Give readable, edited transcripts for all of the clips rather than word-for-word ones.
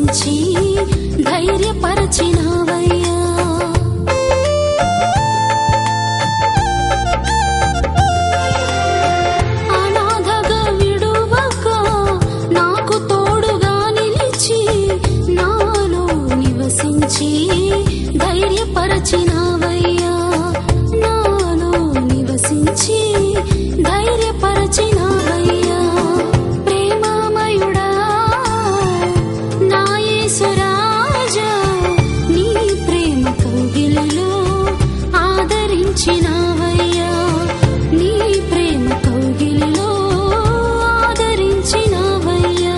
నివసించి ధైర్యపరచినావయ్యా. అనాథగా విడువక నాకు తోడుగా నిలిచి నాలో నివసించి ధైర్యపరచినావయ్యా. నాలో నివసించి ధైర్యపరచినావయ్యా. ప్రేమమయుడా నా యేసురాజా, నీ ప్రేమ కౌగిలిలో ఆదరించినావయ్యా. నీ ప్రేమ కౌగిలిలో ఆదరించినావయ్యా.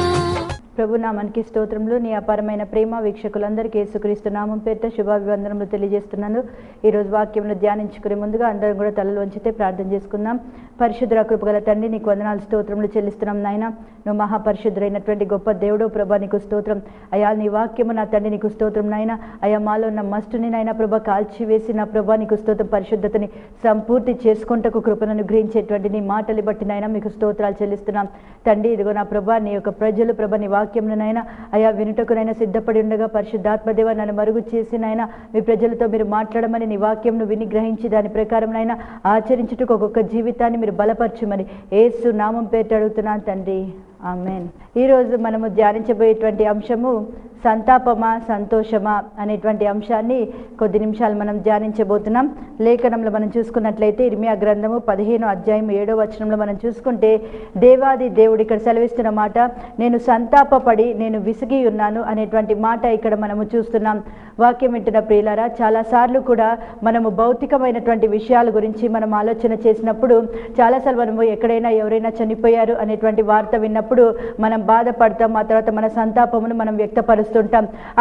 ప్రభు నామానికి స్తోత్రములు. నీ అపారమైన ప్రేమ వీక్షకులందరికీ యేసుక్రీస్తు నామం పేరిట శుభాభివందనములు తెలియజేస్తున్నాను. ఈరోజు వాక్యమును ధ్యానించుకునే ముందుగా అందరం కూడా తలలు వంచితే ప్రార్థన చేసుకుందాం. పరిశుద్ధ కృపగల తండ్రి, నీకు వందనాలు స్తోత్రములు చెల్లిస్తున్నాం నాయన. నువ్వు మహాపరిశుద్ధుడైనటువంటి గొప్ప దేవుడు ప్రభా, నీకు స్తోత్రం అయా. నీ వాక్యము నా తండ్రి నీకు స్తోత్రం నాయన. అయా మాలో ఉన్న మస్టుని నాయన ప్రభా కాల్చివేసి నా ప్రభా నీకు స్తోత్రం. పరిశుద్ధతని సంపూర్తి చేసుకుంటకు కృపను అనుగ్రహించేటువంటి నీ మాటలు బట్టి నాయన మీకు స్తోత్రాలు చెల్లిస్తున్నాం తండ్రి. ఇదిగో నా ప్రభా నీ యొక్క ప్రజలు ప్రభా నీ వాక్యమునైనా అయా వినుటకునైనా సిద్ధపడి ఉండగా పరిశుద్ధాత్మదేవ నన్ను మరుగు చేసినైనా మీ ప్రజలతో మీరు మాట్లాడమని నీ వాక్యంను విని గ్రహించి దాని ప్రకారంనైనా ఆచరించుటకు ఒక్కొక్క జీవితాన్ని మీరు బలపరచుమని యేసు నామం పేరిట అడుగుతున్నాను తండ్రి, ఆమేన్. ఈరోజు మనము ధ్యానించబోయేటువంటి అంశము సంతాపమా సంతోషమా అనేటువంటి అంశాన్ని కొద్ది నిమిషాలు మనం ధ్యానించబోతున్నాం. లేఖనంలో మనం చూసుకున్నట్లయితే ఇర్మియా గ్రంథము 15వ అధ్యాయం 7వ వచనంలో మనం చూసుకుంటే దేవాది దేవుడు ఇక్కడ సెలవిస్తున్న మాట, నేను సంతాపపడి నేను విసిగి ఉన్నాను అనేటువంటి మాట ఇక్కడ మనము చూస్తున్నాం. వాక్యం వింటున్న ప్రియులారా, చాలాసార్లు కూడా మనము భౌతికమైనటువంటి విషయాల గురించి మనం ఆలోచన చేసినప్పుడు చాలాసార్లు మనము ఎక్కడైనా ఎవరైనా చనిపోయారు అనేటువంటి వార్త విన్నప్పుడు మనం బాధపడతాం. ఆ తర్వాత మన సంతాపమును మనం వ్యక్తపరుస్తాం.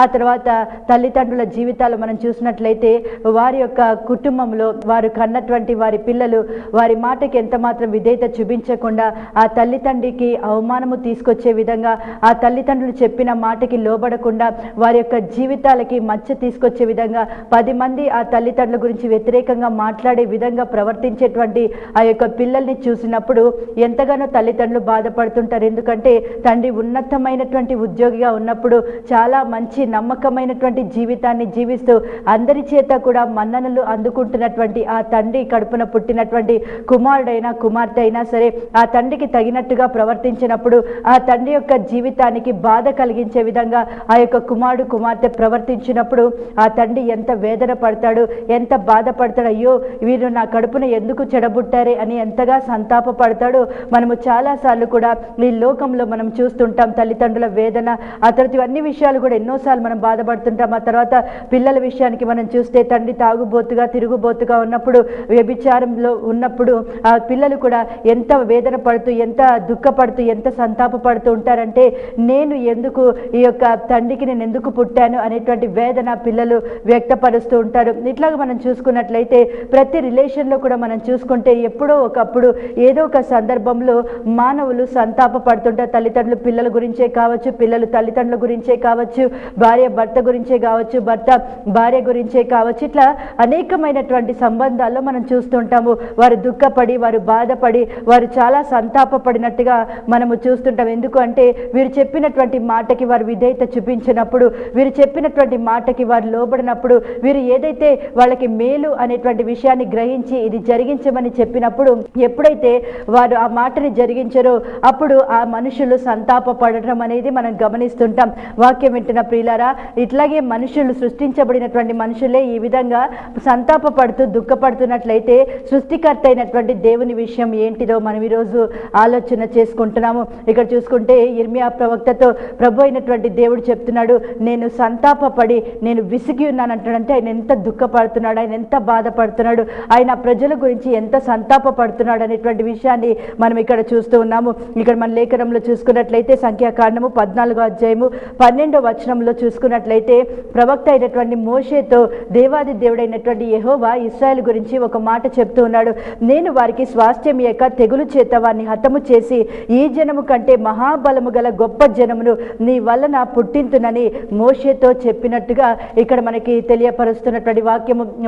ఆ తర్వాత తల్లిదండ్రుల జీవితాలు మనం చూసినట్లయితే వారి యొక్క కుటుంబంలో వారు కన్నటువంటి వారి పిల్లలు వారి మాటకి ఎంత మాత్రం విధేయత చూపించకుండా ఆ తల్లిదండ్రికి అవమానము తీసుకొచ్చే విధంగా, ఆ తల్లిదండ్రులు చెప్పిన మాటకి లోబడకుండా వారి యొక్క జీవితాలకి మచ్చ తీసుకొచ్చే విధంగా 10 మంది ఆ తల్లిదండ్రుల గురించి వ్యతిరేకంగా మాట్లాడే విధంగా ప్రవర్తించేటువంటి ఆ యొక్క పిల్లల్ని చూసినప్పుడు ఎంతగానో తల్లిదండ్రులు బాధపడుతుంటారు. ఎందుకంటే తండ్రి ఉన్నతమైనటువంటి ఉద్యోగిగా ఉన్నప్పుడు చాలా మంచి నమ్మకమైనటువంటి జీవితాన్ని జీవిస్తూ అందరి చేత కూడా మన్ననలు అందుకుంటున్నటువంటి ఆ తండ్రి కడుపున పుట్టినటువంటి కుమారుడైనా కుమార్తె అయినా సరే ఆ తండ్రికి తగినట్టుగా ప్రవర్తించినప్పుడు ఆ తండ్రి యొక్క జీవితానికి బాధ కలిగించే విధంగా ఆ యొక్క కుమారుడు కుమార్తె ప్రవర్తించినప్పుడు ఆ తండ్రి ఎంత వేదన పడతాడు, ఎంత బాధపడతాడు. అయ్యో వీరు నా కడుపున ఎందుకు చెడబుట్టారే అని ఎంతగా సంతాప పడతాడు. మనము చాలాసార్లు కూడా ఈ లోకంలో మనం చూస్తుంటాం తల్లిదండ్రుల వేదన. ఆ తర్వాత ఇవన్నీ విషయాలు కూడా ఎన్నోసార్లు మనం బాధపడుతుంటాం. ఆ తర్వాత పిల్లల విషయానికి మనం చూస్తే తండ్రి తాగుబోతుగా తిరుగుబోతుగా ఉన్నప్పుడు, వ్యభిచారంలో ఉన్నప్పుడు ఆ పిల్లలు కూడా ఎంత వేదన పడుతూ ఎంత దుఃఖపడుతూ ఎంత సంతాప పడుతూ ఉంటారంటే నేను ఎందుకు ఈ యొక్క తండ్రికి నేను ఎందుకు పుట్టాను అనేటువంటి వేదన పిల్లలు వ్యక్తపరుస్తూ ఉంటారు. ఇట్లాగా మనం చూసుకున్నట్లయితే ప్రతి రిలేషన్లో కూడా మనం చూసుకుంటే ఎప్పుడో ఒకప్పుడు ఏదో ఒక సందర్భంలో మానవులు సంతాప పడుతుంటారు. తల్లిదండ్రులు పిల్లల గురించే కావచ్చు, పిల్లలు తల్లిదండ్రుల గురించే కావచ్చు, భార్య భర్త గురించే కావచ్చు, భర్త భార్య గురించే కావచ్చు. ఇట్లా అనేకమైనటువంటి సంబంధాల్లో మనం చూస్తుంటాము. వారు దుఃఖపడి వారు బాధపడి వారు చాలా సంతాప పడినట్టుగా మనము చూస్తుంటాం. ఎందుకు అంటే వీరు చెప్పినటువంటి మాటకి వారు విధేయత చూపించినప్పుడు, వీరు చెప్పినటువంటి మాటకి వారు లోబడినప్పుడు, వీరు ఏదైతే వాళ్ళకి మేలు అనేటువంటి విషయాన్ని గ్రహించి ఇది జరిగించమని చెప్పినప్పుడు ఎప్పుడైతే వారు ఆ మాటని జరిగించారో అప్పుడు ఆ మనుషులు సంతాప పడటం అనేది మనం గమనిస్తుంటాం. వాక్యం వింటున్న ప్రియులారా, ఇట్లాగే మనుషులు సృష్టించబడినటువంటి మనుషులే ఈ విధంగా సంతాప పడుతూ దుఃఖపడుతున్నట్లయితే సృష్టికర్త అయినటువంటి దేవుని విషయం ఏంటిదో మనం ఈరోజు ఆలోచన చేసుకుంటున్నాము. ఇక్కడ చూసుకుంటే ఇర్మియా ప్రవక్తతో ప్రభు అయినటువంటి దేవుడు చెప్తున్నాడు, నేను సంతాప పడి నేను విసిగి ఉన్నాను అంటాడంటే ఆయన ఎంత దుఃఖపడుతున్నాడు, ఆయన ఎంత బాధపడుతున్నాడు, ఆయన ప్రజల గురించి ఎంత సంతాప పడుతున్నాడు అనేటువంటి విషయాన్ని మనం ఇక్కడ చూస్తూ ఉన్నాము. ఇక్కడ మన లేఖనంలో చూసుకున్నట్లయితే సంఖ్యాకాండము 14వ అధ్యాయము 12వ వచనంలో చూసుకున్నట్లయితే ప్రవక్త అయినటువంటి మోషేతో దేవాది దేవుడైనటువంటి యెహోవా ఇశ్రాయేలు గురించి ఒక మాట చెప్తూ ఉన్నాడు. నేను వారికి స్వాస్థ్యం యొక్క తెగులు చేత వారిని హతము చేసి ఈ జనము కంటే మహాబలము గల గొప్ప జనమును నీ వలన పుట్టింతునని మోషేతో చెప్పినట్టుగా ఇక్కడ మనకి తెలియపరుస్తున్నటువంటి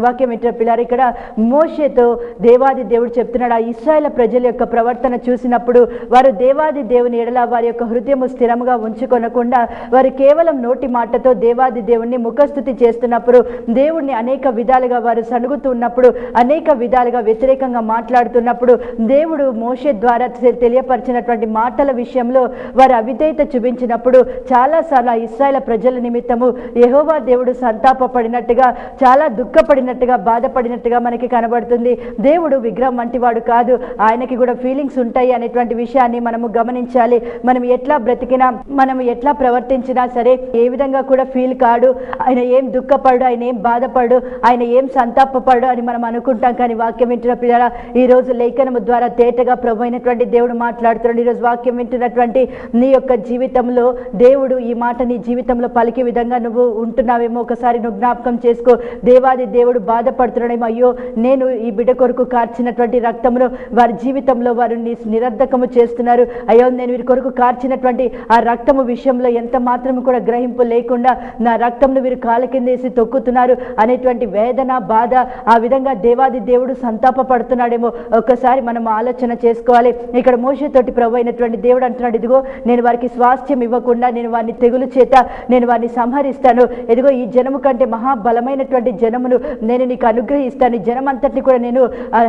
వాక్యం ఏంటో పిల్లారు, ఇక్కడ మోషేతో దేవాది దేవుడు చెప్తున్నాడు. ఆ ఇశ్రాయేలు ప్రజల యొక్క ప్రవర్తన చూసినప్పుడు వారు దేవాది దేవుని ఎడల వారి యొక్క హృదయము స్థిరముగా ఉంచుకొనకుండా వారు కేవలం నోటి మాటతో దేవాది దేవుణ్ణి ముఖస్థుతి చేస్తున్నప్పుడు, దేవుణ్ణి అనేక విధాలుగా వారు సణుగుతూ ఉన్నప్పుడు, అనేక విధాలుగా వ్యతిరేకంగా మాట్లాడుతున్నప్పుడు, దేవుడు మోషే ద్వారా తెలియపరిచినటువంటి మాటల విషయంలో వారు అవిధేయత చూపించినప్పుడు చాలాసార్లు ఆ ఇశ్రాయేలు ప్రజల నిమిత్తము యెహోవా దేవుడు సంతాపపడినట్టుగా, చాలా దుఃఖపడినట్టుగా, బాధపడినట్టుగా మనకి కనబడుతుంది. దేవుడు విగ్రహం వంటి వాడు కాదు, ఆయనకి కూడా ఫీలింగ్స్ ఉంటాయి అనేటువంటి విషయాన్ని మనము గమనించాలి. మనం ఎట్లా బ్రతికినా, మనం ఎట్లా ప్రవర్తించినా సరే ఏ విధంగా కూడా ఫీల్ కాడు, ఆయన ఏం దుఃఖపడు, ఆయన ఏం బాధపడు, ఆయన ఏం సంతాపపడు అని మనం అనుకుంటాం. కానీ వాక్యం వింటున్న పిల్లల ఈ రోజు లేఖనము ద్వారా తేటగా ప్రభు అయినటువంటి దేవుడు మాట్లాడుతున్నాడు. ఈరోజు వాక్యం వింటున్నటువంటి నీ యొక్క జీవితంలో దేవుడు ఈ మాట నీ జీవితంలో పలికే విధంగా నువ్వు ఉంటున్నావేమో ఒకసారి నువ్వు జ్ఞాపకం చేసుకో. దేవాది దేవుడు బాధపడుతున్నాడేమో, అయ్యో నేను ఈ బిడ్డ కొరకు కార్చినటువంటి రక్తమును వారి జీవితంలో వారు నిరర్ధకము చేస్తున్నారు, అయ్యో నేను వీరి కొరకు కార్చినటువంటి ఆ రక్తము విషయంలో ఎంత మాత్రం కూడా గ్రహింపు లేకుండా నా రక్తంను వీరు కాళ్ళ కిందేసి తొక్కుతున్నారు అనేటువంటి వేదన, బాధ, ఆ విధంగా దేవాది దేవుడు సంతాపపడుతున్నాడేమో ఒక్కసారి మనం ఆలోచన చేసుకోవాలి. ఇక్కడ మోషేతోటి ప్రభు అయినటువంటి దేవుడు అంటున్నాడు, ఇదిగో నేను వారికి స్వాస్థ్యం ఇవ్వకుండా నేను వారిని తెగులు చేత నేను వారిని సంహరిస్తాను, ఇదిగో ఈ జనము కంటే మహాబలమైనటువంటి జనమును నేను నీకు అనుగ్రహిస్తాను, ఈ జనం అంతటిని కూడా నేను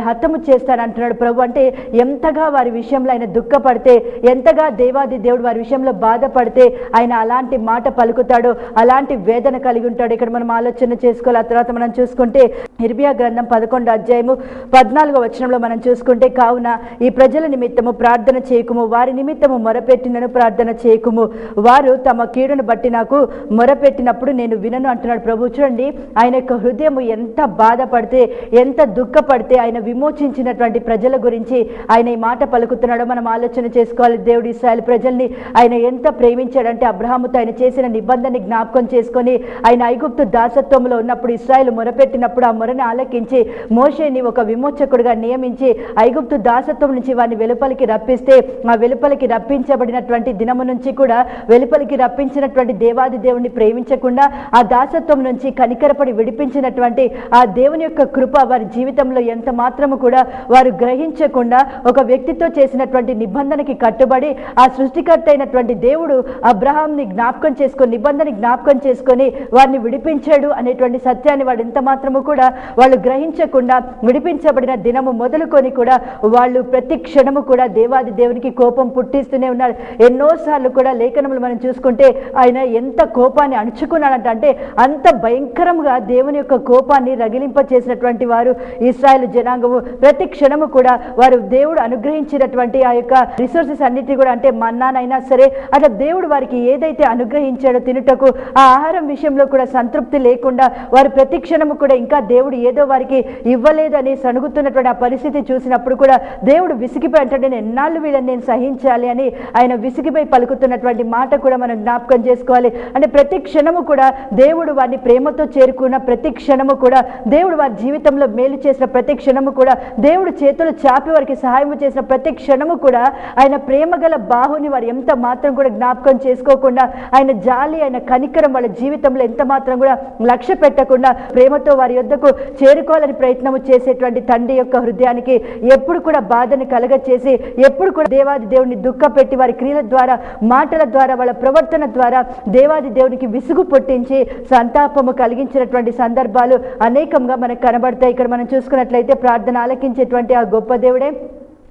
హతము చేస్తాను అంటున్నాడు ప్రభు. అంటే ఎంతగా వారి విషయంలో ఆయన దుఃఖపడితే, ఎంతగా దేవాది దేవుడు వారి విషయంలో బాధపడితే ఆయన అలాంటి మాట పలుకుతాడు, అలాంటి వేదన కలిగి ఉంటాడు. ఇక్కడ మనం ఆలోచన చేసుకోవాలి. ఆ తర్వాత మనం చూసుకుంటే ఇర్మియా గ్రంథం 11వ అధ్యాయము 14వ వచనంలో మనం చూసుకుంటే, కావున ఈ ప్రజల నిమిత్తము ప్రార్థన చేయకుము, వారి నిమిత్తము మొరపెట్టినను ప్రార్థన చేయకుము, వారు తమ కీడును బట్టి నాకు మొరపెట్టినప్పుడు నేను వినను అంటున్నాడు ప్రభు. చూడండి ఆయన యొక్క హృదయం ఎంత బాధపడితే, ఎంత దుఃఖపడితే ఆయన విమోచించినటువంటి ప్రజల గురించి ఆయన ఈ మాట పలుకుతున్నాడో మనం ఆలోచన చేసుకోవాలి. దేవుడు ఇశ్రాయేలు ప్రజల్ని ఆయన ఎంత ప్రేమించాడంటే, అబ్రహాముతో ఆయన చేసిన నిబంధనని జ్ఞాపకం చేసుకొని ఆయన ఐగుప్తు దాసత్వంలో ఉన్నప్పుడు ఇశ్రాయేలు మొరపెట్టినప్పుడు ఆ మొరని ఆలకించి మోషేని ఒక విమోచకుడిగా నియమించి ఐగుప్తు దాసత్వం నుంచి వారిని వెలుపలికి రప్పిస్తే, ఆ వెలుపలికి రప్పించబడినటువంటి దినము నుంచి కూడా వెలుపలికి రప్పించినటువంటి దేవాది దేవుని ప్రేమించకుండా ఆ దాసత్వం నుంచి కనికరపడి విడిపించినటువంటి ఆ దేవుని యొక్క కృప వారి జీవితంలో ఎంత మాత్రము కూడా వారు గ్రహించకుండా ఒక వ్యక్తితో చేసినటువంటి నిబంధనకి కట్టుబడి ఆ సృష్టికర్త అయినటువంటి దేవుడు అబ్రహాంని జ్ఞాపకం చేసుకొని, నిబంధన జ్ఞాపకం చేసుకొని వారిని విడిపించాడు అనేటువంటి సత్యాన్ని వాడు ఎంత మాత్రము కూడా వాళ్ళు గ్రహించకుండా విడిపించబడిన దినము మొదలుకొని కూడా వాళ్ళు ప్రతి క్షణము కూడా దేవాది దేవునికి కోపం పుట్టిస్తూనే ఉన్నారు. ఎన్నోసార్లు కూడా లేఖనములు మనం చూసుకుంటే ఆయన ఎంత కోపాన్ని అణుచుకున్నాడంట, అంటే అంత భయంకరంగా దేవుని యొక్క కోపాన్ని రగిలింప చేసినటువంటి వారు ఇశ్రాయేలు జనాంగము. ప్రతి క్షణము కూడా వారు దేవుడు అనుగ్రహించినటువంటి ఆ యొక్క రిసోర్సెస్ అన్నిటి కూడా, అంటే మన్నానైనా సరే అట్లా దేవుడు వారికి ఏదైతే అనుగ్రహించాడో తినుటకు ఆ ఆహారం విషయంలో కూడా సంతృప్తి లేకుండా వారు ప్రతి క్షణము కూడా ఇంకా దేవుడు ఏదో వారికి ఇవ్వలేదని సణుగుతున్నటువంటి ఆ పరిస్థితి చూసినప్పుడు కూడా దేవుడు విసిగిపోయి అంటే నేను ఎన్నాళ్ళు వీళ్ళని నేను సహించాలి అని ఆయన విసిగిపోయి పలుకుతున్నటువంటి మాట కూడా మనం జ్ఞాపకం చేసుకోవాలి. అంటే ప్రతి క్షణము కూడా దేవుడు వారిని ప్రేమతో చేరుకున్న ప్రతి క్షణము కూడా, దేవుడు వారి జీవితంలో మేలు చేసిన ప్రతి క్షణము కూడా, దేవుడు చేతులు చాపి వారికి సహాయం చేసిన ప్రతి క్షణము కూడా ఆయన ప్రేమ గల బాహుని వారు ఎంత మాత్రం కూడా జ్ఞాపకం చేసుకోకుండా, ఆయన జాలి, ఆయన కనికరం వాళ్ళ జీవితంలో ఎంత మాత్రం కూడా లక్ష్య పెట్టకుండా ప్రేమతో వారి యొద్దకు చేరుకోవాలని ప్రయత్నము చేసేటువంటి తండ్రి యొక్క హృదయానికి ఎప్పుడు కూడా బాధను కలగచేసి, ఎప్పుడు కూడా దేవాది దేవుని దుఃఖపెట్టి వారి క్రియల ద్వారా, మాటల ద్వారా, వాళ్ళ ప్రవర్తన ద్వారా దేవాది దేవునికి విసుగు పుట్టించి సంతాపము కలిగించినటువంటి సందర్భాలు అనేకంగా మనకు కనబడతాయి. ఇక్కడ మనం చూసుకున్నట్లయితే ప్రార్థన ఆలకించేటువంటి ఆ గొప్ప దేవుడే,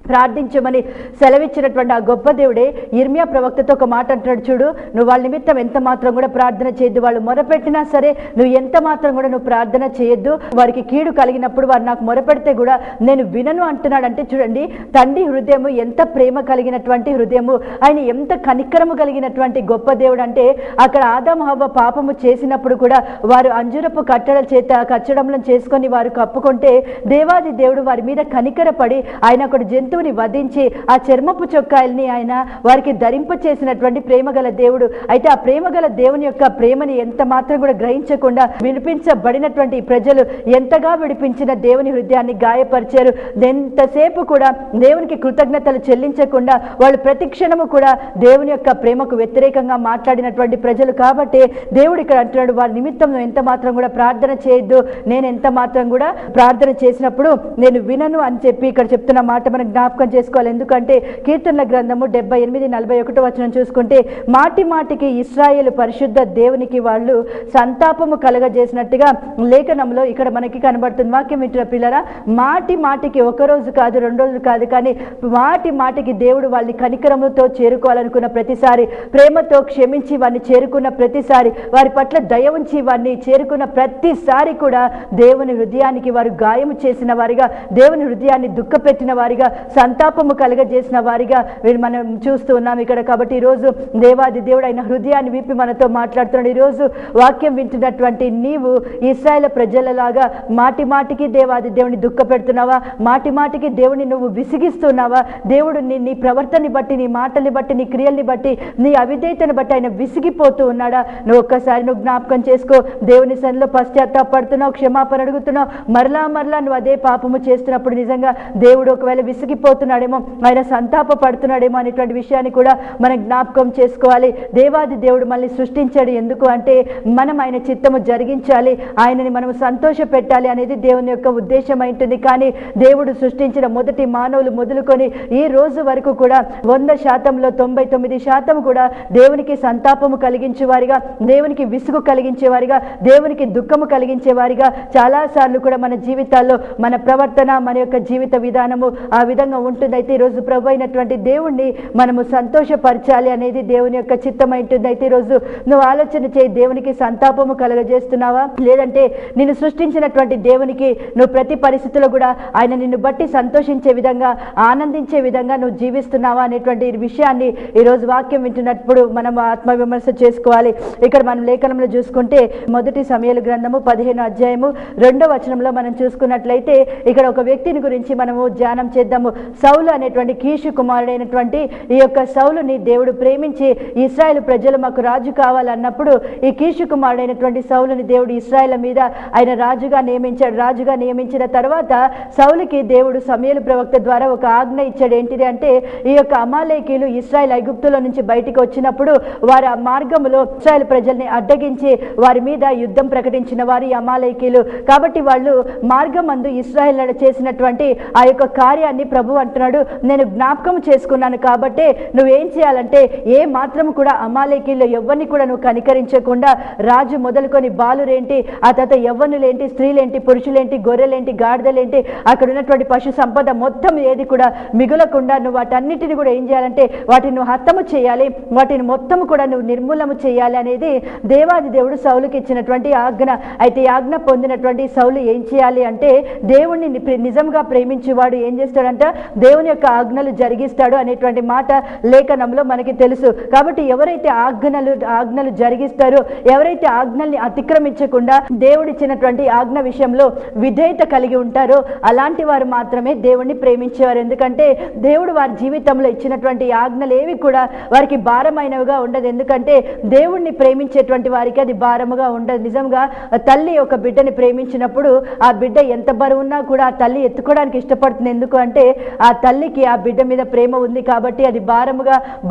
ప్రార్థించమని సెలవిచ్చినటువంటి ఆ గొప్ప దేవుడే ఇర్మియా ప్రవక్తతో ఒక మాట అంటున్నాడు, చూడు నువ్వు వాళ్ళ నిమిత్తం ఎంత మాత్రం కూడా ప్రార్థన చేయొద్దు, వాళ్ళు మొరపెట్టినా సరే నువ్వు ఎంత మాత్రం కూడా నువ్వు ప్రార్థన చేయొద్దు, వారికి కీడు కలిగినప్పుడు వారు నాకు మొరపెడితే కూడా నేను వినను అంటున్నాడు. అంటే చూడండి తండ్రి హృదయము ఎంత ప్రేమ కలిగినటువంటి హృదయము, ఆయన ఎంత కనికరము కలిగినటువంటి గొప్ప దేవుడు. అంటే అక్కడ ఆదాము హవ్వ పాపము చేసినప్పుడు కూడా వారు అంజురపు కట్టడల చేత కచ్చడములను చేసుకొని వారు కప్పుకుంటే దేవాది దేవుడు వారి మీద కనికరపడి ఆయన అక్కడ జంతువుని వధించి ఆ చర్మపు చొక్కాయల్ని ఆయన వారికి ధరింప చేసినటువంటి ప్రేమగల దేవుడు. అయితే ఆ ప్రేమగల దేవుని యొక్క ప్రేమని ఎంత మాత్రం కూడా గ్రహించకుండా విడిపించబడినటువంటి ప్రజలు ఎంతగా విడిపించిన దేవుని హృదయాన్ని గాయపరిచారు. ఎంతసేపు కూడా దేవునికి కృతజ్ఞతలు చెల్లించకుండా వాళ్ళు ప్రతి క్షణము కూడా దేవుని యొక్క ప్రేమకు వ్యతిరేకంగా మాట్లాడినటువంటి ప్రజలు. కాబట్టి దేవుడు ఇక్కడ అంటున్నాడు, వారి నిమిత్తం ఎంత మాత్రం కూడా ప్రార్థన చేయొద్దు, నేను ఎంత మాత్రం కూడా ప్రార్థన చేసినప్పుడు నేను వినను అని చెప్పి ఇక్కడ చెప్తున్న మాట మనకు జ్ఞాపకం చేసుకోవాలి. ఎందుకంటే కీర్తనల గ్రంథము 78:41 చూసుకుంటే మాటి మాటికి ఇశ్రాయేలు పరిశుద్ధ దేవునికి వాళ్ళు సంతాపము కలగజేసినట్టుగా లేఖనంలో ఇక్కడ మనకి కనబడుతుంది. వాక్యం వింటున్న పిల్లరా, మాటి మాటికి ఒక రోజు కాదు, 2 రోజులు కాదు, కానీ మాటి మాటికి దేవుడు వాళ్ళని కనికరముతో చేరుకోవాలనుకున్న ప్రతిసారి, ప్రేమతో క్షమించి వారిని చేరుకున్న ప్రతిసారి, వారి పట్ల దయ ఉంచి వారిని చేరుకున్న ప్రతిసారి కూడా దేవుని హృదయానికి వారు గాయము చేసిన వారిగా, దేవుని హృదయాన్ని దుఃఖపెట్టిన వారిగా, సంతాపము కలగజేసిన వారిగా మనం చూస్తూ ఉన్నాం ఇక్కడ. కాబట్టి ఈరోజు దేవాది దేవుడు అయిన హృదయాన్ని విప్పి మనతో మాట్లాడుతున్నాడు. ఈరోజు వాక్యం వింటున్నటువంటి నీవు ఇశ్రాయేలు ప్రజలలాగా మాటి మాటికి దేవాది దేవుని దుఃఖ పెడుతున్నావా? మాటి మాటికి దేవుని నువ్వు విసిగిస్తున్నావా? దేవుడు నీ ప్రవర్తనని బట్టి, నీ మాటల్ని బట్టి, నీ క్రియల్ని బట్టి, నీ అవిధేయతను బట్టి ఆయన విసిగిపోతూ ఉన్నాడా? నువ్వు ఒక్కసారి నువ్వు జ్ఞాపకం చేసుకో. దేవుని సన్నిధిలో పశ్చాత్తాపడుతున్నావు, క్షమాపణ అడుగుతున్నావు, మరలా మరలా నువ్వు అదే పాపము చేస్తున్నప్పుడు నిజంగా దేవుడు ఒకవేళ విసిగిపోతున్నాడేమో, ఆయన సంతాప పడుతున్నాడేమో అనేటువంటి విషయాన్ని కూడా మనం జ్ఞాపకం చేసుకోవాలి. దేవాది దేవుడు మనల్ని సృష్టించాడు ఎందుకు అంటే మనం ఆయన చిత్తము జరిగించాలి, ఆయనని మనం సంతోష పెట్టాలి అనేది దేవుని యొక్క ఉద్దేశం ఉంటుంది. కానీ దేవుడు సృష్టించిన మొదటి మానవులు మొదలుకొని ఈ రోజు వరకు కూడా 100%లో 99% కూడా దేవునికి సంతాపము కలిగించేవారిగా, దేవునికి విసుగు కలిగించేవారిగా, దేవునికి దుఃఖము కలిగించేవారిగా చాలాసార్లు కూడా మన జీవితాల్లో మన ప్రవర్తన, మన యొక్క జీవిత విధానము ఆ విధంగా ఉంటుంది. అయితే ఈరోజు ప్రభు అయినటువంటి దేవుణ్ణి మనము సంతోషపరచాలి అనేది దేవుని యొక్క చిత్తం ఉంటుంది. అయితే ఈరోజు నువ్వు ఆలోచన చేయి, దేవునికి సంతాపము కలగజేస్తున్నావా? లేదంటే నిన్ను సృష్టించినటువంటి దేవునికి నువ్వు ప్రతి పరిస్థితిలో కూడా ఆయన నిన్ను బట్టి సంతోషించే విధంగా, ఆనందించే విధంగా నువ్వు జీవిస్తున్నావా అనేటువంటి విషయాన్ని ఈరోజు వాక్యం వింటున్నప్పుడు మనం ఆత్మవిమర్శ చేసుకోవాలి. ఇక్కడ మనం లేఖనంలో చూసుకుంటే మొదటి సమూయేలు గ్రంథము 15:2 మనం చూసుకున్నట్లయితే ఇక్కడ ఒక వ్యక్తిని గురించి మనము ధ్యానం చేద్దాము. సౌలు అనేటువంటి కీషు కుమారుడైనటువంటి ఈ యొక్క సౌలుని దేవుడు ప్రేమించి ఇశ్రాయేలు ప్రజలు మాకు రాజు కావాలన్నప్పుడు ఈ కీషు కుమారుడైనటువంటి సౌలుని దేవుడు ఇశ్రాయేలు మీద ఆయన రాజుగా నియమించాడు. రాజుగా నియమించిన తర్వాత సౌలుకి దేవుడు సమూయేలు ప్రవక్త ద్వారా ఒక ఆజ్ఞ ఇచ్చాడు. ఏంటిది అంటే ఈ యొక్క అమాలేకీయులు ఇశ్రాయేల్ ఐగుప్తులో నుంచి బయటికి వచ్చినప్పుడు వారి మార్గములో ఇశ్రాయేల్ ప్రజల్ని అడ్డగించి వారి మీద యుద్ధం ప్రకటించిన వారు ఈ అమాలేకీయులు. కాబట్టి వాళ్ళు మార్గమందు ఇశ్రాయేల్ చేసినటువంటి ఆ యొక్క కార్యాన్ని ప్రభు అంటున్నాడు, నేను జ్ఞాపకం చేసుకున్నాను కాబట్టి నువ్వేం చేయాలంటే ఏ మాత్రం కూడా అమాలేకీయులు ఎవరిని కూడా నువ్వు కనికరించకుండా, రాజు మొదలుకొని బాలురేంటి, ఆ తర్వాత యవ్వనులేంటి, స్త్రీలేంటి, పురుషులేంటి, గొర్రెలేంటి, గాడిదలేంటి, అక్కడ ఉన్నటువంటి పశు సంపద మొత్తం ఏది కూడా మిగులకుండా నువ్వు వాటన్నిటిని కూడా ఏం చేయాలంటే వాటిని నువ్వు హతము చేయాలి, వాటిని మొత్తం కూడా నువ్వు నిర్మూలన చేయాలి అనేది దేవాది దేవుడు సౌలుకి ఇచ్చినటువంటి ఆజ్ఞ. అయితే ఈ ఆజ్ఞ పొందినటువంటి సౌలు ఏం చేయాలి అంటే దేవుణ్ణి నిజంగా ప్రేమించేవాడు ఏం చేస్తాడంట, దేవుని యొక్క ఆజ్ఞలు జరిగిస్తాడు అనేటువంటి మాట లేఖనంలో మనకి తెలుసు. కాబట్టి ఎవరైతే ఆజ్ఞలు జరిగిస్తారో, ఎవరైతే ఆజ్ఞల్ని అతిక్రమించకుండా దేవుడిచ్చినటువంటి ఆజ్ఞ విషయంలో విధేయత కలిగి ఉంటారో అలాంటి వారు మాత్రమే దేవుణ్ణి ప్రేమించేవారు. ఎందుకంటే దేవుడు వారి జీవితంలో ఇచ్చినటువంటి ఆజ్ఞలు ఏవి కూడా వారికి భారమైనవిగా ఉండదు. ఎందుకంటే దేవుణ్ణి ప్రేమించేటువంటి వారికి అది భారముగా ఉండదు. నిజంగా తల్లి ఒక బిడ్డని ప్రేమించినప్పుడు ఆ బిడ్డ ఎంత బరువున్నా కూడా ఆ తల్లి ఎత్తుకోవడానికి ఇష్టపడుతుంది. ఎందుకు అంటే ఆ తల్లికి ఆ బిడ్డ మీద ప్రేమ ఉంది కాబట్టి అది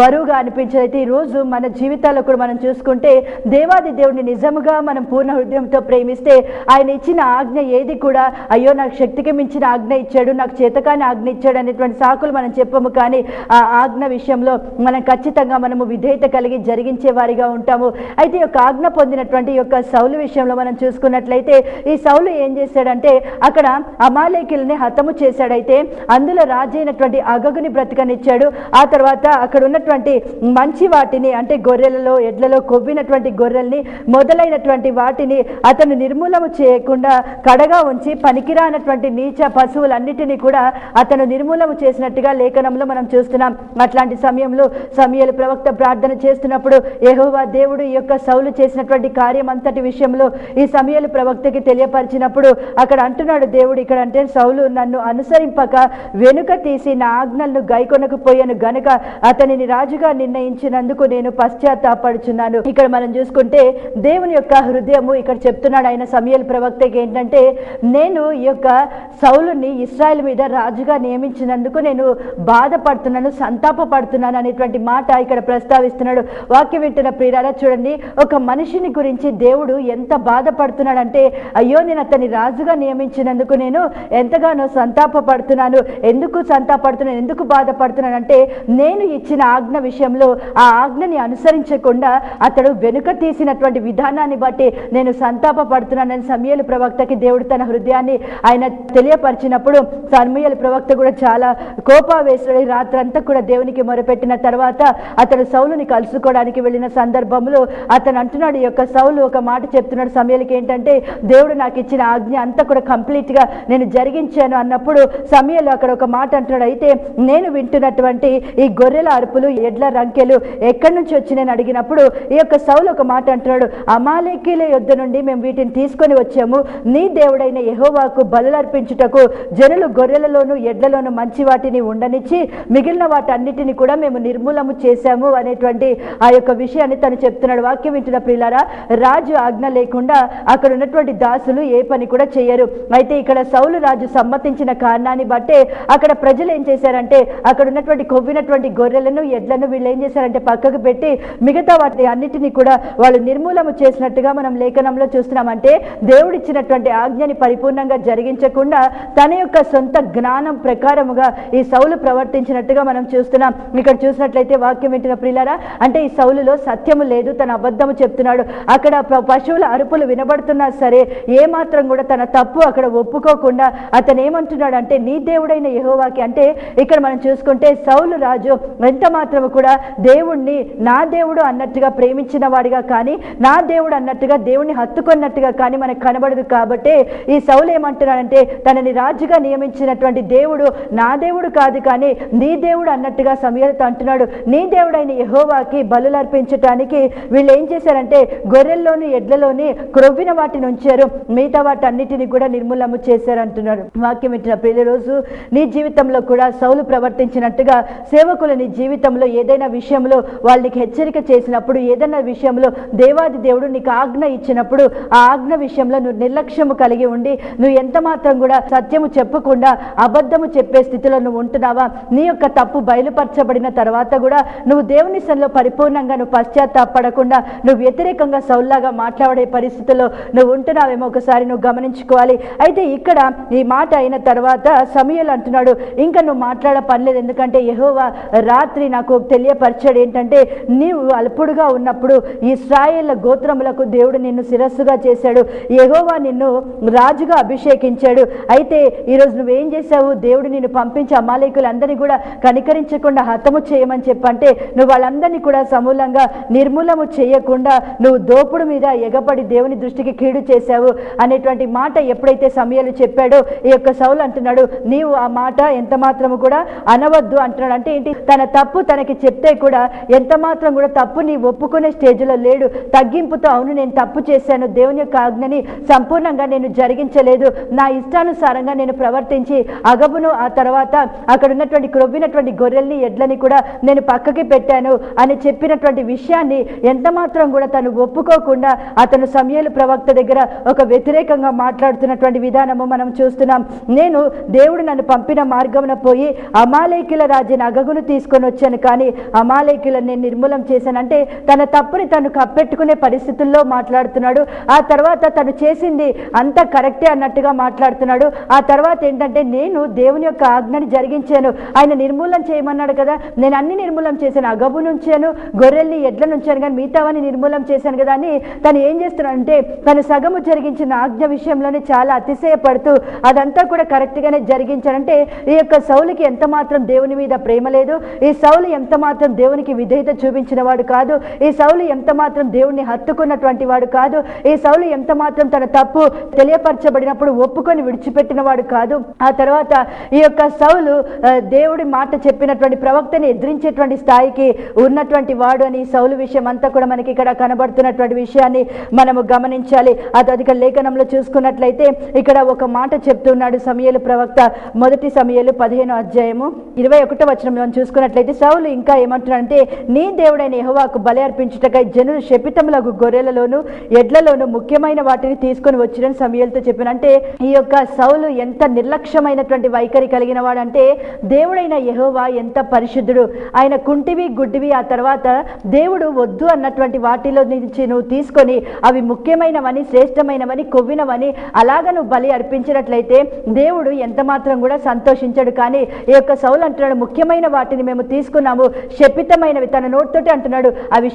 బరువుగా అనిపించదు. అయితే ఈరోజు మన జీవితాల్లో కూడా మనం చూసుకుంటే దేవాది దేవుడిని నిజముగా మనం పూర్ణ హృదయంతో ప్రేమిస్తే ఆయన ఇచ్చిన ఆజ్ఞ ఏది కూడా అయ్యో నాకు శక్తికి మించిన ఆజ్ఞ ఇచ్చాడు, నాకు చేతకాని ఆజ్ఞ ఇచ్చాడు అనేటువంటి సాకులు మనం చెప్పము. కానీ ఆ ఆజ్ఞ విషయంలో మనం ఖచ్చితంగా మనము విధేయత కలిగి జరిగించే వారిగా ఉంటాము. అయితే ఈ యొక్క ఆజ్ఞ పొందినటువంటి యొక్క సౌలు విషయంలో మనం చూసుకున్నట్లయితే ఈ సౌలు ఏం చేశాడంటే అక్కడ అమాలేకీయుల్ని హతము చేశాడైతే అందులో రాజు అయినటువంటి అగగుని బ్రతకనిచ్చాడు. ఆ తర్వాత అక్కడ ఉన్నటువంటి మంచి వాటిని అంటే గొర్రెలలో, ఎడ్లలో కొవ్వినటువంటి గొర్రెల్ని మొదలైనటువంటి వాటిని అతను నిర్మూలన చేయకుండా కడగా ఉంచి పనికిరానటువంటి నీచ పశువులన్నిటినీ కూడా అతను నిర్మూలన చేసినట్టుగా లేఖనంలో మనం చూస్తున్నాం. అట్లాంటి సమయంలో సమూయేలు ప్రవక్త ప్రార్థన చేస్తున్నప్పుడు యెహోవా దేవుడు ఈ యొక్క సౌలు చేసినటువంటి కార్యం అంతటి విషయంలో ఈ సమూయేలు ప్రవక్తకి తెలియపరిచినప్పుడు అక్కడ అంటున్నాడు దేవుడు, ఇక్కడ అంటే సౌలు నన్ను అనుసరింపక వెనుక తీసి నా ఆజ్ఞలను గైకొనకపోయాను గనుక అతనిని రాజుగా నిర్ణయించినందుకు నేను పశ్చాత్తాపడుచున్నాను. ఇక్కడ మనం చూసుకుంటే దేవుని యొక్క హృదయము ఇక్కడ చెప్తున్నాడు ఆయన సమూయేలు ప్రవక్తకి ఏంటంటే నేను ఈ యొక్క సౌలుని ఇశ్రాయేల్ మీద రాజుగా నియమించినందుకు నేను బాధపడుతున్నాను, సంతాపపడుతున్నాను అనేటువంటి మాట ఇక్కడ ప్రస్తావిస్తున్నాడు. వాక్యం వింటున్న ప్రియులారా చూడండి, ఒక మనిషిని గురించి దేవుడు ఎంత బాధపడుతున్నాడంటే అయ్యో నేను అతన్ని రాజుగా నియమించినందుకు నేను ఎంతగానో సంతాపపడుతున్నాను. ఎందుకు సంతాపడుతున్నాను, ఎందుకు బాధపడుతున్నాను అంటే నేను ఇచ్చిన ఆజ్ఞ విషయంలో ఆ ఆజ్ఞని అనుసరించకుండా అతడు వెనుక తీసినటువంటి విధానాన్ని బట్టి నేను సంతాప పడుతున్నానని సమూయేలు ప్రవక్తకి దేవుడు తన హృదయాన్ని ఆయన తెలియపరిచినప్పుడు సమూయేలు ప్రవక్త కూడా చాలా కోపావేశుడై రాత్రంతా కూడా దేవునికి మొరపెట్టిన తర్వాత అతడు సౌలుని కలుసుకోవడానికి వెళ్ళిన సందర్భంలో అతను అంటున్నాడు, ఈ యొక్క సౌలు ఒక మాట చెప్తున్నాడు సమూయేలుకి ఏంటంటే, దేవుడు నాకు ఇచ్చిన ఆజ్ఞ అంతా కూడా కంప్లీట్ గా నేను జరిగించాను అన్నప్పుడు సమూయేలు అక్కడ ఒక మాట అంటున్నాడు, అయితే నేను వింటున్నటువంటి ఈ గొర్రెల అరుపులు, ఎడ్ల రంకెలు ఎక్కడి నుంచి వచ్చి నేను అడిగినప్పుడు ఈ యొక్క సౌలు ఒక మాట అంటున్నాడు, అమాలేకీల యొద్ద నుండి మేము వీటిని తీసుకొని వచ్చాము, నీ దేవుడైన యెహోవాకు బలులర్పించుటకు జనులు గొర్రెలలోను ఎడ్లలోను మంచి వాటిని ఉండనిచ్చి మిగిలిన వాటన్నిటిని కూడా మేము నిర్మూలము చేశాము అనేటువంటి ఆ యొక్క విషయాన్ని తను చెప్తున్నాడు. వాక్యం వింటున్న ప్రియులారా, రాజు ఆజ్ఞ లేకుండా అక్కడ ఉన్నటువంటి దాసులు ఏ పని కూడా చేయరు. అయితే ఇక్కడ సౌలు రాజు సమ్మతించిన కారణాన్ని బట్టే అక్కడ ప్రజలు ఏం చేశారంటే అక్కడ ఉన్నటువంటి కొవ్వినటువంటి గొర్రెలను ఎడ్లను వీళ్ళు ఏం చేశారంటే పక్కకు పెట్టి మిగతా వాటి అన్నిటినీ కూడా వాళ్ళు నిర్మూలము చేసినట్టుగా మనం లేఖనంలో చూస్తున్నామంటే దేవుడిచ్చినటువంటి ఆజ్ఞని పరిపూర్ణంగా జరిగించకుండా తన యొక్క సొంత జ్ఞానం ప్రకారముగా ఈ సౌలు ప్రవర్తించినట్టుగా మనం చూస్తున్నాం. ఇక్కడ చూసినట్లయితే వాక్యం వింటున్న ప్రియులారా, అంటే ఈ సౌలులో సత్యము లేదు, తన అబద్ధము చెప్తున్నాడు. అక్కడ పశువుల అరుపులు వినబడుతున్నా సరే ఏ మాత్రం కూడా తన తప్పు అక్కడ ఒప్పుకోకుండా అతను ఏమంటున్నాడు అంటే, నీ దేవుడైన యెహోవాకి, అంటే ఇక్కడ మనం చూసుకుంటే సౌలు రాజు ఎంత మాత్రము కూడా దేవుణ్ణి నా దేవుడు అన్నట్టుగా ప్రేమించిన వాడిగా కానీ నా దేవుడు అన్నట్టుగా దేవుణ్ణి హత్తుకున్నట్టుగా కానీ మనకు కనబడదు. కాబట్టి ఈ సౌలు ఏమంటున్నాడంటే తనని రాజుగా నియమించినటువంటి దేవుడు నా దేవుడు కాదు కానీ నీ దేవుడు అన్నట్టుగా సమూయేలుతో అంటున్నాడు. నీ దేవుడైన యెహోవాకి బలులు అర్పించటానికి వీళ్ళు ఏం చేశారంటే గొర్రెల్లోని ఎడ్లలోని క్రొవ్విన వాటిని ఉంచారు, మిగతా వాటి అన్నిటిని కూడా నిర్మూలము చేశారు అంటున్నారు. వాక్యం ఇచ్చిన ప్రతి రోజు నీ జీవితంలో కూడా సౌలు ప్రవర్తించినట్టుగా సేవకులు నీ జీవితంలో ఏదైనా విషయంలో వాళ్ళకి హెచ్చరిక చేసినప్పుడు, ఏదైనా విషయంలో దేవాది దేవుడు నీకు ఆజ్ఞ ఇచ్చినప్పుడు ఆ ఆజ్ఞ విషయంలో నువ్వు నిర్లక్ష్యము కలిగి ఉండి నువ్వు ఎంత మాత్రం కూడా సత్యము చెప్పకుండా అబద్ధము చెప్పే స్థితిలో నువ్వు ఉంటున్నావా? నీ యొక్క తప్పు బయలుపరచబడిన తర్వాత కూడా నువ్వు దేవుని సన్నిధిలో పరిపూర్ణంగా నువ్వు పశ్చాత్తాపడకుండా నువ్వు వ్యతిరేకంగా సౌల్లాగా మాట్లాడే పరిస్థితుల్లో నువ్వు ఉంటున్నావేమో ఒకసారి నువ్వు గమనించుకోవాలి. అయితే ఇక్కడ ఈ మాట అయిన తర్వాత సమూయేలు అంటున్నాడు, ఇంకా నువ్వు మాట్లాడ పనిలేదు, ఎందుకంటే యెహోవా రాత్రి నాకు తెలియపరిచాడు ఏంటంటే నీవు అల్పుడుగా ఉన్నప్పుడు ఇశ్రాయేళ్ల గోత్రములకు దేవుడు నిన్ను శిరస్సుగా చేశాడు, యెహోవా నిన్ను రాజుగా అభిషేకించాడు. అయితే ఈరోజు నువ్వేం చేశావు? దేవుడు నిన్ను పంపించి అమాలేకులందరినీ కూడా కనికరించకుండా హతము చేయమని చెప్పంటే నువ్వు వాళ్ళందరినీ కూడా సమూలంగా నిర్మూలము చేయకుండా నువ్వు దోపుడు మీద ఎగపడి దేవుని దృష్టికి కీడు చేశావు అనేటువంటి మాట ఎప్పుడైతే సమూయేలు చెప్పాడో ఈ యొక్క సౌలు అంటున్నాడు, నీవు ఆ మాట ఎంత మాత్రము కూడా అనవద్దు అంటున్నాడు. అంటే ఏంటి? తన తప్పు తనకి చెప్తే కూడా ఎంత మాత్రం కూడా తప్పు నీ ఒప్పుకునే స్టేజ్లో లేడు. తగ్గింపుతో అవును నేను తప్పు చేశాను, దేవుని యొక్క ఆజ్ఞని సంపూర్ణంగా నేను జరిగించలేదు, నా ఇష్టానుసారంగా నేను ప్రవర్తించి అగబును ఆ తర్వాత అక్కడ ఉన్నటువంటి క్రొవ్వినటువంటి గొర్రెల్ని ఎడ్లని కూడా నేను పక్కకి పెట్టాను అని చెప్పినటువంటి విషయాన్ని ఎంత మాత్రం కూడా తను ఒప్పుకోకుండా అతను సమూయేలు ప్రవక్త దగ్గర ఒక వ్యతిరేకంగా మాట్లాడుతున్నటువంటి విధానము మనం చూస్తున్నాం. నేను దేవుడు నన్ను పంపిన మార్గమున పోయి అమాలేకుల రాజైన అగగును తీసుకొని వచ్చాను, కానీ అమాలేకులను నేను నిర్మూలం చేశానంటే తన తప్పుని తను కప్పెట్టుకునే పరిస్థితుల్లో మాట్లాడుతున్నాడు. ఆ తర్వాత తను చేసింది అంతా కరెక్టే అన్నట్టుగా మాట్లాడుతున్నాడు. ఆ తర్వాత ఏంటంటే నేను దేవుని యొక్క ఆజ్ఞని జరిగించాను, ఆయన నిర్మూలన చేయమన్నాడు కదా, నేను అన్ని నిర్మూలన చేశాను, అగబు నుంచాను, గొర్రెల్ని ఎడ్ల నుంచాను, కానీ మిగతావన్నీ నిర్మూలన చేశాను కదా అని తను ఏం చేస్తున్నాడంటే తను సగము జరిగించిన ఆజ్ఞ విషయంలోనే చాలా అతిశయపడుతూ అదంతా కూడా కరెక్ట్గానే జరిగించాడంటే ఈ యొక్క సౌలుకి ఎంత మాత్రం దేవుని మీద ప్రేమ లేదు, ఈ సౌలు ఎంత మాత్రం దేవునికి విధేయత చూపించిన వాడు కాదు, ఈ సౌలు ఎంత మాత్రం దేవుణ్ణి హత్తుకున్నటువంటి వాడు కాదు, ఈ సౌలు ఎంత మాత్రం తన తప్పు తెలియపరచబడినప్పుడు ఒప్పుకొని విడిచిపెట్టిన వాడు కాదు. ఆ తర్వాత ఈ యొక్క సౌలు దేవుడి మాట చెప్పినటువంటి ప్రవక్తని ఎదిరించేటువంటి స్థాయికి ఉన్నటువంటి వాడు అని సౌలు విషయం అంతా కూడా మనకి ఇక్కడ కనబడుతున్నటువంటి విషయాన్ని మనము గమనించాలి. అది లేఖనంలో చూసుకున్నట్లయితే ఇక్కడ ఒక మాట చెప్తున్నాడు సమూయేలు ప్రవక్త, మొదటి సమూయేలు 15వ అధ్యాయము 21వ వచనం చూసుకున్నట్లయితే సౌలు ఇంకా ఏమంటున్నాడంటే నీ దేవుడైన యెహోవాకు బలి అర్పించుటకై జనులు శపితములకు గొర్రెలలోను ఎడ్లలోను ముఖ్యమైన వాటిని తీసుకొని వచ్చిరని సమూయేలుతో చెప్పిన. అంటే ఈ యొక్క సౌలు ఎంత నిర్లక్ష్యమైనటువంటి వైఖరి కలిగిన వాడంటే దేవుడైన యెహోవా ఎంత పరిశుద్ధుడు, ఆయన కుంటివి గుడ్డివి ఆ తర్వాత దేవుడు వద్దు అన్నటువంటి వాటిలో నుంచి నువ్వు తీసుకొని అవి ముఖ్యమైనవని శ్రేష్టమైనవని కొవ్వినవని అలాగ నువ్వు బలి అర్పించినట్లయితే దేవుడు ఎంత మాత్రం కూడా సంతోషించాడు. కానీ ఈ యొక్క సౌలు అంటున్నాడు, ముఖ్యమైన వాటిని మేము తీసుకున్నాము, శపితమైనవి, తన నోటితోటి అంటున్నాడు, అవి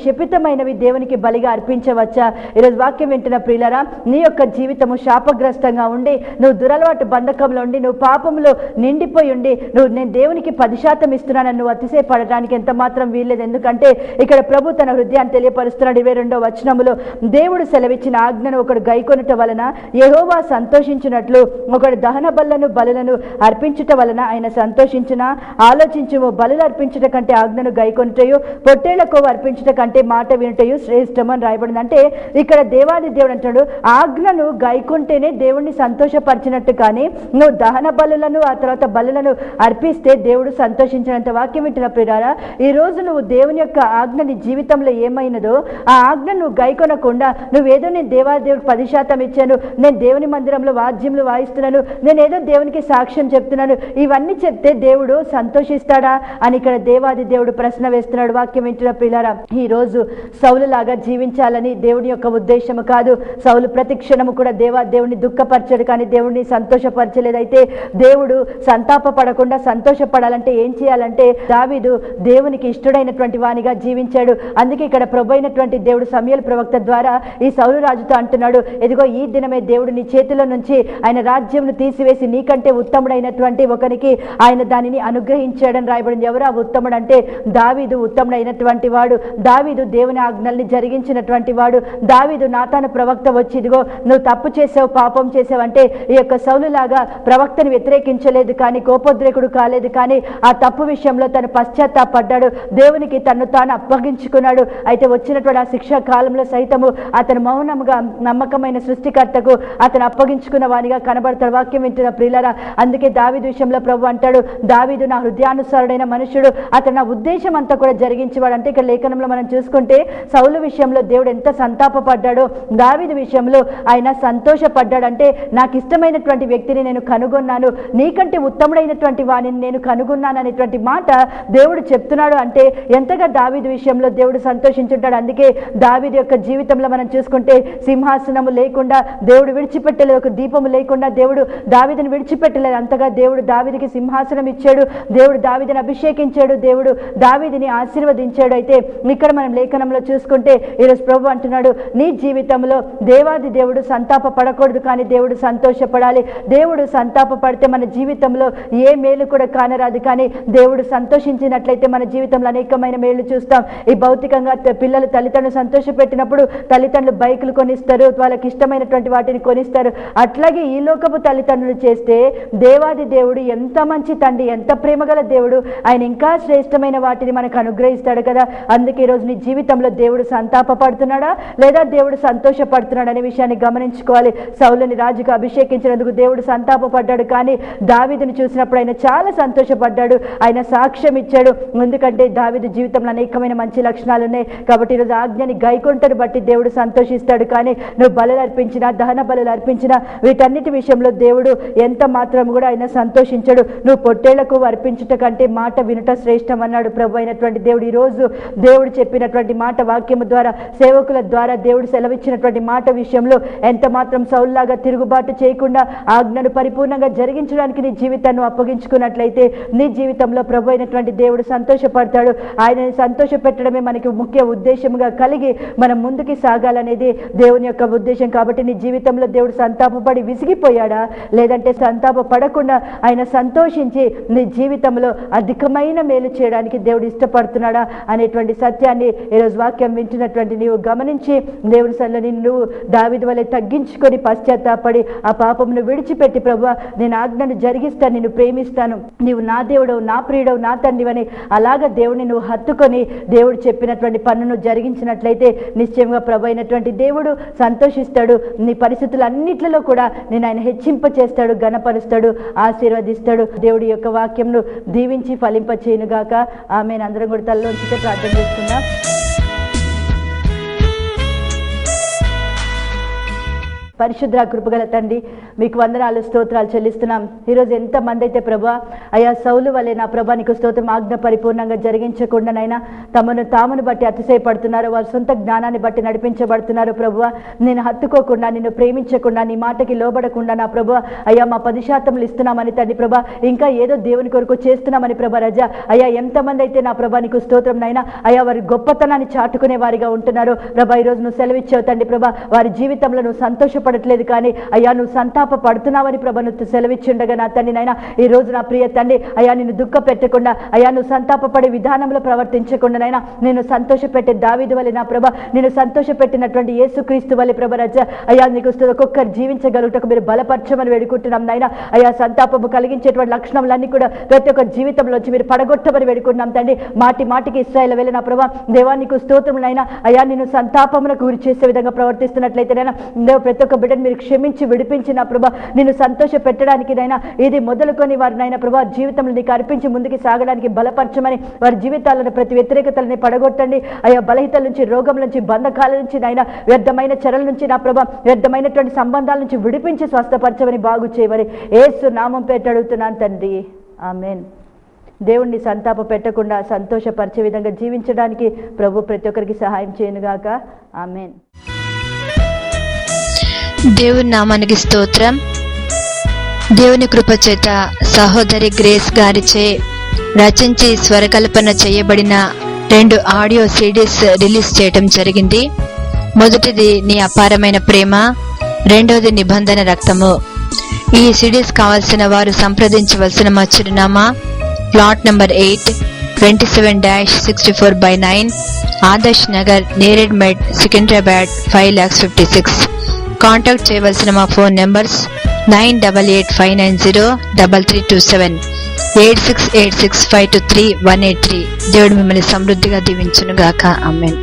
శపితమైనవి దేవునికి బలిగా అర్పించవచ్చా? ఈరోజు వాక్యం వింటున్న ప్రియులారా, నీ యొక్క జీవితము శాపగ్రస్తంగా ఉండి, నువ్వు దురలవాటు బంధకంలో ఉండి, నువ్వు పాపంలో నిండిపోయి ఉండి, నేను దేవునికి 10% ఇస్తున్నానని నువ్వు అతిశయపడటానికి ఎంత మాత్రం వీల్లేదు. ఎందుకంటే ఇక్కడ ప్రభు తన హృదయాన్ని తెలియపరుస్తున్నాడు. 22వ వచనములో దేవుడు సెలవిచ్చిన ఆజ్ఞను ఒకడు గైకొనుట వలన యెహోవా సంతోషించినట్లు ఒకడు దహన బలులను అర్పించుట వలన ఆయన సంతోషించిన. ఆలోచించుము, బలులు అర్పించుట కంటే ఆజ్ఞను గైకొనుటయు, పొట్టేళ్ల కొవ్వు అర్పించుట కంటే మాట వినుటయు శ్రేష్టమని రాయబడింది. అంటే ఇక్కడ దేవాది దేవుడు అంటాడు, ఆజ్ఞను గైకుంటేనే దేవుణ్ణి సంతోషపరిచినట్టు, కానీ నువ్వు దహన బలులను ఆ తర్వాత బలులను అర్పిస్తే దేవుడు సంతోషించినంత. వాక్యం వింటున్న ప్రియులారా, ఈ రోజు నువ్వు దేవుని యొక్క ఆజ్ఞ నీ జీవితంలో ఏమైనదో ఆ ఆజ్ఞ నువ్వు గైకొనకుండా నువ్వేదో నేను దేవాదేవుడికి 10% ఇచ్చాను, నేను దేవుని మందిరంలో వాద్యములు వాయిస్తున్నాను, నేను ఏదో దేవునికి సాక్ష్యం చెప్తున్నాను, ఇవన్నీ చెప్తే దేవుడు సంతోషిస్తాడా అని ఇక్కడ దేవాది దేవుడు ప్రశ్న వేస్తున్నాడు. వాక్యం వింటున్న ప్రియులారా, ఈ రోజు సౌలు లాగా జీవించాలని దేవుని యొక్క ఉద్దేశము కాదు. సౌలు ప్రతి క్షణము కూడా దేవుడిని దుఃఖపరచాడు, కానీ దేవుడిని సంతోషపరచలేదు. అయితే దేవుడు సంతాప పడకుండా సంతోషపడాలంటే ఏం చేయాలంటే దావీదు దేవునికి ఇష్టడైనటువంటి వానిగా జీవించాడు. అందుకే ఇక్కడ ప్రభు అయినటువంటి దేవుడు సమూయేలు ప్రవక్త ద్వారా ఈ సౌలు రాజుతో అంటున్నాడు, ఎదిగో ఈ దినమే దేవుడు నీ చేతిలో నుంచి ఆయన రాజ్యంను తీసివేసి నీకంటే ఉత్తముడైనటువంటి ఒకరికి ఆయన దానిని అనుగ్రహించాడని రాయబడింది. ఎవరు ఆ ఉత్తముడు అంటే దావీదు ఉత్తముడైనటువంటి వాడు. దావీదు దేవుని ఆజ్ఞల్ని జరిగించినటువంటి వాడు. దావీదు నాతాను ప్రవక్త వచ్చి ఇదిగో నువ్వు తప్పు చేసావు, పాపం చేసావు అంటే ఈ యొక్క సౌలు లాగా ప్రవక్తను వ్యతిరేకించలేదు, కానీ కోపోద్రేకుడు కాలేదు, కానీ ఆ తప్పు విషయంలో తను పశ్చాత్తాపడ్డాడు, దేవునికి తను తాను అప్పగించుకున్నాడు. అయితే వచ్చినటువంటి ఆ శిక్షా కాలంలో సైతము అతను మౌనముగా నమ్మకమైన సృష్టికర్తకు అతను అప్పగించుకున్న వానిగా కనబడతాడు. వాక్యం వింటున్న ప్రియులారా, అందుకే దావీదు విషయంలో ప్రభు అంటాడు, దావీదు నా హృదయానుసారుడైన మనుషుడు, అతను నా ఉద్దేశం అంతా కూడా జరిగించేవాడు. అంటే ఇక్కడ లేఖనంలో మనం చూసుకుంటే సౌలు విషయంలో దేవుడు ఎంత సంతాపపడ్డాడో దావీదు విషయంలో ఆయన సంతోషపడ్డాడు. అంటే నాకు ఇష్టమైనటువంటి వ్యక్తిని నేను కనుగొన్నాను, నీకంటే ఉత్తముడైనటువంటి వాణిని నేను కనుగొన్నాను అనేటువంటి మాట దేవుడు చెప్తున్నాడు. అంటే ఎంతగా దావీదు విషయంలో దేవుడు సంతోషించుంటాడు. అందుకే దావీదు యొక్క జీవితంలో మనం చూసుకుంటే సింహాసనము లేకుండా దేవుడు విడిచిపెట్టలేదు, ఒక దీపము లేకుండా దేవుడు దావీదుని విడిచిపెట్టలేదు. అంతగా దేవుడు దావీదుకి సింహాసనం ఇచ్చాడు, దేవుడు దావీదుని అభిషేకించాడు, దేవుడు దావీదుని ఆశీర్వదించాడు. అయితే ఇక్కడ మనం లేఖనంలో చూసుకుంటే ఈరోజు ప్రభు అంటున్నాడు, నీ జీవితంలో దేవాది దేవుడు సంతాప పడకూడదు, కానీ దేవుడు సంతోషపడాలి. దేవుడు సంతాప పడితే మన జీవితంలో ఏ మేలు కూడా కానరాదు, కానీ దేవుడు సంతోషించినట్లయితే మన జీవితంలో అనేకమైన మేలు చూస్తాం. ఈ భౌతికంగా పిల్లలు తల్లిదండ్రులు సంతోష పెట్టినప్పుడు తల్లిదండ్రులు బైకులు కొనిస్తారు, వాళ్ళకి ఇష్టమైనటువంటి వాటిని కొనిస్తారు. అట్లాగే ఈ లోకపు తల్లిదండ్రులు చేస్తే దేవాది దేవుడు ఎంత మంచి తండ్రి, ఎంత ప్రేమగల దేవుడు, ఆయన ఇంకా శ్రేష్టమైన వాటిని మనకు అనుగ్రహిస్తాడు కదా. అందుకే ఈరోజు నీ జీవితంలో దేవుడు సంతాప పడుతున్నాడా లేదా దేవుడు సంతోషపడుతున్నాడు అనే విషయాన్ని గమనించుకోవాలి. సౌలుని రాజుగా అభిషేకించినందుకు దేవుడు సంతాప పడ్డాడు, కానీ దావీదుని చూసినప్పుడు ఆయన చాలా సంతోషపడ్డాడు, ఆయన సాక్ష్యం ఇచ్చాడు. ఎందుకంటే దావీదు జీవితంలో అనేకమైన మంచి లక్షణాలు ఉన్నాయి. కాబట్టి ఈరోజు ఆజ్ఞని గైకొంటను బట్టి దేవుడు సంతోషిస్తాడు. కానీ నువ్వు బలులు అర్పించినా దహన బలులు అర్పించినా వీటన్నిటి విషయంలో దేవుడు ఎంత మాత్రం కూడా ఆయన సంతోషించడు. నువ్వు పొట్టేళ్లకు అర్పించుట కంటే మాట వినుట శ్రేష్టం అన్నాడు ప్రభు అయినటువంటి దేవుడు. ఈరోజు దేవుడు చెప్పినటువంటి మాట వాక్యము ద్వారా సేవకుల ద్వారా దేవుడు సెలవిచ్చినటువంటి మాట విషయంలో ఎంత మాత్రం సౌలులాగా తిరుగుబాటు చేయకుండా ఆజ్ఞను పరిపూర్ణంగా జరిగించడానికి నీ జీవితాన్ని అప్పగించుకున్నట్లయితే నీ జీవితంలో ప్రభు అయినటువంటి దేవుడు సంతోషపడతాడు. ఆయనని సంతోష పెట్టడమే మనకి ముఖ్య ఉద్దేశంగా కలిగి మనం ముందుకు సాగాలనేది దేవుని యొక్క ఉద్దేశం. కాబట్టి నీ జీవితంలో దేవుడు సంతాపపడి విసిగిపోయాడా, లేదంటే సంతాప పడకుండా ఆయన సంతోషించి నీ జీవితంలో అధికమైన మేలు చేయడానికి దేవుడు ఇష్టపడుతున్నాడా అనేటువంటి సత్యాన్ని ఈరోజు వాక్యం వింటున్నటువంటి నీవు గమనించి దేవుని సన్నిధిలో నువ్వు దావీదు వలె తగ్గించుకొని పశ్చాత్తాపడి ఆ పాపమును విడిచిపెట్టి, ప్రభువా నేను ఆజ్ఞను జరిగిస్తాను, నిన్ను ప్రేమిస్తాను, నీవు నా దేవుడవు, నా ప్రియుడవు, నా తండ్రివని అలాగా దేవుని నువ్వు హత్తుకొని దేవుడు చెప్పినటువంటి పనును జరిగించినట్లయితే నిశ్చయంగా ప్రభు అయినటువంటి దేవుడు సంతోషిస్తాడు. నీ పరిస్థితులన్నిట్లలో కూడా నేను ఆయన హెచ్చింప చేస్తాడు, ఘనపరుస్తాడు, ఆశీర్వదిస్తాడు. దేవుడి యొక్క వాక్యంను దీవించి ఫలింప చేయనుగాక. ఆమేన్. అందరం కూడా తలలోంచితే ప్రార్థన చేసుకుందాం. పరిశుద్ర కృపగల తండ్రి మీకు వందనాలు స్తోత్రాలు చెల్లిస్తున్నాం. ఈరోజు ఎంతమంది అయితే ప్రభా అయా సౌలు వలె నా ప్రభా నీకు స్తోత్రం ఆజ్ఞ పరిపూర్ణంగా జరిగించకుండానైనా తామును బట్టి అతిశయపడుతున్నారు, వారి సొంత జ్ఞానాన్ని బట్టి నడిపించబడుతున్నారు. ప్రభువా నిన్ను హత్తుకోకుండా, నిన్ను ప్రేమించకుండా, నీ మాటకి లోబడకుండా నా ప్రభా అయ్యా మా 10% ఇస్తున్నామని తండ్రి ప్రభా, ఇంకా ఏదో దేవుని కొరకు చేస్తున్నామని ప్రభా రజా అయ్యా ఎంతమంది అయితే నా ప్రభా నీకు స్తోత్రం నైనా అయ్యా వారి గొప్పతనాన్ని చాటుకునే వారిగా ఉంటున్నారు. ప్రభా ఈరోజు నువ్వు సెలవిచ్చావు తండ్రి ప్రభా, వారి జీవితంలో నువ్వు సంతోషపడట్లేదు కానీ అయ్యా నువ్వు సంతాప పడుతున్నావని ప్రభా నువ్వు సెలవిచ్చుండగా నా తండ్రి నైనా ఈ రోజు నా ప్రియ తండ్రి అయ్యా నిన్ను దుఃఖ పెట్టకుండా, అయ్యా నువ్వు సంతాపపడే విధానంలో ప్రవర్తించకుండానైనా నేను సంతోషపెట్టే దావీదు వలె నా ప్రభా, నేను సంతోషపెట్టినటువంటి యేసుక్రీస్తు వలె ప్రభా రజ అయ్యా నీకు ఒక్కొక్కరు జీవించగలుగుటకు మీరు బలపరచమని వేడుకుంటున్నాం నైనా. అయ్యా సంతాపము కలిగించేటువంటి లక్షణాలన్నీ కూడా ప్రతి ఒక్క జీవితంలో వచ్చి మీరు పడగొట్టమని వేడుకుంటున్నాం తండ్రి. మాటికి ఇశ్రాయేలు వెళ్ళిన ప్రభా దేవా నీకు స్తోత్రములైనా అయ్యా నిన్ను సంతాపములకు గురి చేసే విధంగా ప్రవర్తిస్తున్నట్లయితేనైనా దేవ ప్రతి ఒక్క బిడ్డను మీరు క్షమించి విడిపించిన ప్రభా నిన్ను సంతోష పెట్టడానికి నైనా ఇది మొదలుకొని వారినైనా ప్రభా జీవితంలో నీకు అర్పించి ముందుకు సాగడానికి బలపరచమని, వారి జీవితాలను ప్రతి వ్యతిరేకతలని పడగొట్టండి. అయ్యా బలహీనతల నుంచి, రోగం నుంచి, బంధకాల నుంచి నైనా వ్యర్థమైన చర్యల నుంచి నా ప్రభా వ్యర్థమైనటువంటి సంబంధాల నుంచి విడిపించి స్వస్థపరచమని, బాగు చేయమని యేసు నామం పేరిట అడుగుతున్నాను తండ్రి, ఆమేన్. దేవుణ్ణి సంతాప పెట్టకుండా సంతోషపరిచే విధంగా జీవించడానికి ప్రభు ప్రతి ఒక్కరికి సహాయం చేయనుగాక, ఆమేన్. దేవుని నామానికి స్తోత్రం. దేవుని కృప చేత సహోదరి గ్రేస్ గారిచే రచించి స్వరకల్పన చేయబడిన 2 ఆడియో సిడీస్ రిలీజ్ చేయటం జరిగింది. మొదటిది నీ అపారమైన ప్రేమ, రెండవది నిబంధన రక్తము. ఈ సిడీస్ కావాల్సిన వారు సంప్రదించవలసిన మా చిరునామా plot number 8 27-64/9 Adarsh Nagar, Neredmet, Secunderabad 5,56,000. Contact చేయవలసిన మా ఫోన్ నెంబర్స్ 9885903327, 8686523183. దేవుడు మిమ్మల్ని సమృద్ధిగా దీవించును గాక, ఆమేన్.